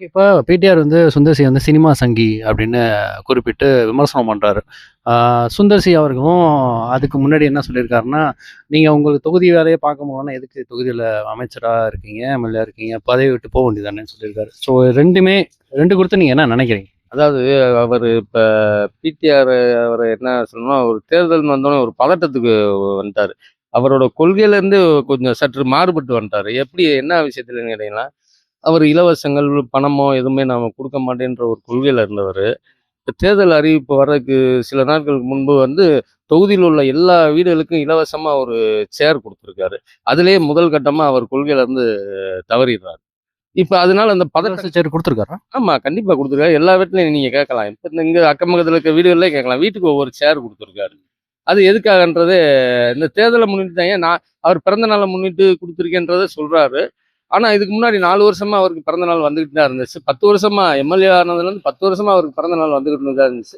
இப்ப PTR Sundar C cinema சங்கி அப்படின்னு குறிப்பிட்டு விமர்சனம் பண்றாரு. சுந்தர் சி அவர்களும் அதுக்கு முன்னாடி என்ன சொல்லியிருக்காருன்னா, "நீங்க உங்களுக்கு தொகுதி வேலையே பார்க்க முடியலன்னா, எதுக்கு தொகுதியில அமைச்சரா இருக்கீங்க, எம்எல்ஏ இருக்கீங்க. பதவி விட்டு போ வேண்டியதுதானேன்னு" சொல்லியிருக்காரு. ஸோ 2மே 2 குறித்து நீங்க என்ன நினைக்கிறீங்க? அதாவது அவரு இப்ப பிடிஆர் அவரு என்ன சொல்லணும்னா, ஒரு தேர்தல்னு வந்தோனே ஒரு பதட்டத்துக்கு வந்துட்டாரு. அவரோட கொள்கையிலேருந்து கொஞ்சம் சற்று மாறுபட்டு வந்துட்டாரு. எப்படி என்ன விஷயத்துலன்னு கேட்டீங்கன்னா, அவரு இலவசங்கள், பணமோ எதுவுமே நாம குடுக்க மாட்டேன்ற ஒரு கொள்கையில இருந்தவரு. இப்ப தேர்தல் அறிவிப்பு வர்றதுக்கு சில நாட்களுக்கு முன்பு தொகுதியில உள்ள எல்லா வீடுகளுக்கும் இலவசமா ஒரு சேர் குடுத்துருக்காரு. அதிலேயே முதல் கட்டமா அவர் கொள்கையிலருந்து தவறிடுறாரு. இப்ப அதனால அந்த இலவச பதட்டம். சேர் குடுத்துருக்காரா? ஆமா. கண்டிப்பா குடுத்துருக்காரு. எல்லா வீட்லயும் நீங்க கேட்கலாம். இப்ப இங்க அக்கம் பக்கத்துல இருக்க வீடுகள்லயே கேட்கலாம். வீட்டுக்கு ஒவ்வொரு சேர் குடுத்துருக்காரு. அது எதுக்காகன்றது இந்த தேர்தல முன்னிட்டு தான் அவர் பிறந்த நாள முன்னிட்டு குடுத்துருக்கேன்றத சொல்றாரு. ஆனா இதுக்கு முன்னாடி 4 வருஷமா அவருக்கு பிறந்த நாள் வந்துகிட்டு தான் இருந்துச்சு. 10 வருஷமா எம்எல்ஏ ஆனதுலருந்து 10 வருஷமா அவருக்கு பிறந்த நாள் வந்துகிட்டு தான் இருந்துச்சு.